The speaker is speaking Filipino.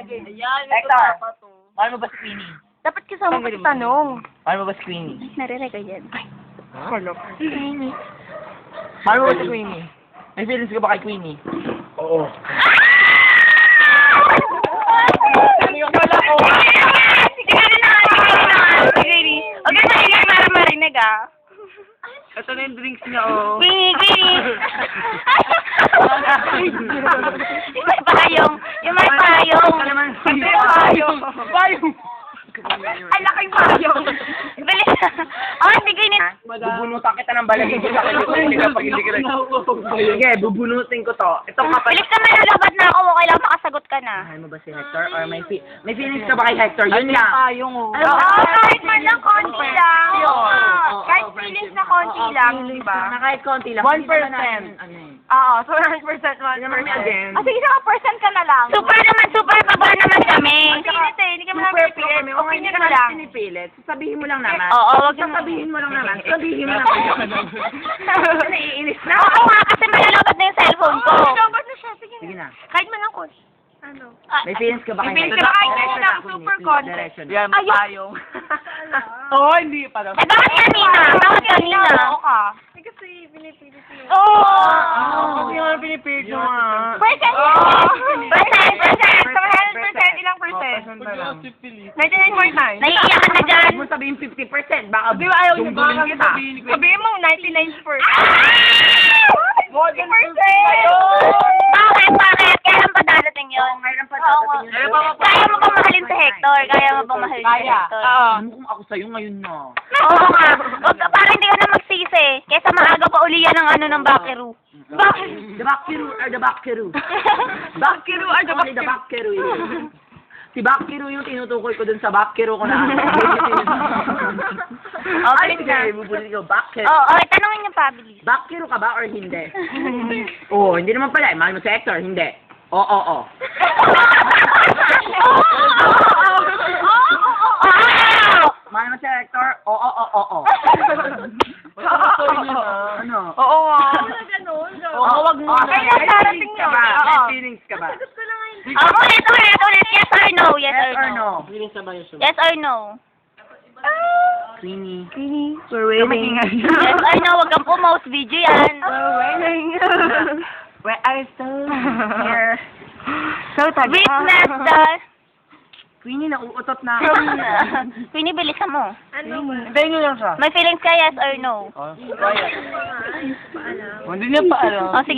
Hector, mahal mo ba si Queenie? Dapat kasama ko sa tanong. Mahal mo ba si Queenie? Nare-record yan. Mahal mo ba si Queenie? May feelings ka ba kay Queenie? Oo. Okay, maingay para marinig ah. Ito na yung drinks niya, oh. Queenie! Yung may payong! Yung may payong! Ano yung payong? Payong! Ang laking payong! Bilis! Oh, hindi Queenie! Bubunutan kita ng balagin ko sa kalimutan pag hindi ka rin. Sige, bubunutin ko to. Itong kapal. Bilis ka, malalabat na ako. Okay lang, makasagot ka na. Mahal mo ba si Hector? Or may feelings ka ba kay Hector? Yun lang. Payong, oh. Oo, kahit man lang konti lang. Oo. Kahit feelings na konti lang, di ba? Na kahit konti lang. 1%. Oo, so 1%, 1%. again. Ah, sige, saka percent ka na lang. Super naman, super pabor naman kami. Pilit eh, hindi ka namin Super pilit. kami. Okay, hindi Opinion ka mo lang. pinipilit. Sabihin mo lang naman. Oo, wag yung Sabihin mo lang naman. Sabihin mo lang naman. Naiinis na. Oo nga, kasi malalabat na yung cellphone ko. Malalabat na siya, sige Sige na. Kahit man lang konti. Ano? May feelings ka ba kay May feelings Hector? ka ba kay Hector? Direction ako, Super Queenie. content. Direction. Yan, Ayun. payong. Oo, hindi pa daw. Eh, bakit kanina? Bakit kanina? Oo ka. Kasi pinipilit mo. Oo! Hindi nga pinipilit nyo nga. Percent yan! Percent! Sa 100%, ilang percent? 99.9. Naiiyak ka na dyan? Huwag mo sabihin 50%. Baka Di ba ayaw niyo ba? dunggulin kita. Sabihin mo 99%. More 50%! than Bakit? Bakit? Kailan pa darating yun? Kailan pa Oo darating yun? nga. Kaya mo bang mahalin si Hector? Kaya mo bang mahalin si Kaya. Hector? Alam mo kung ako sa'yo ngayon na. Oo nga. Para hindi ka na magsisi. Kesa maaga pa uli yan ng ano ng Bakiru. Bakit? The Bakiru are the Bakiru. Bakiru are Only the Bakiru. Si Bakiru yung tinutukoy ko dun sa Bakiru ko na ano. Okay Ay, na. sige, bubulit ko. Bakiru. Oo, tanongin niyo pa, bilis. Bakiru ka ba or hindi? Oo, hindi naman pala. Mahal mo si Hector? Hindi. Oo. Mahal mo si Hector? Oo. Ano? Oo nga. Oo, wag mo. Kailan darating yun? Oo. May feelings ka ba? Ulit. Yes or no? Yes Yes or or no? no? Yes or no? Queenie. We're waiting. Yes or no? Huwag kang pumost video yan. Where are so here? So Witness the... Queenie, nauutot na. Queenie, bilisan mo. Hintayin nyo lang siya. May feelings ka, yes or no? Hindi niya pa alam. O, sige.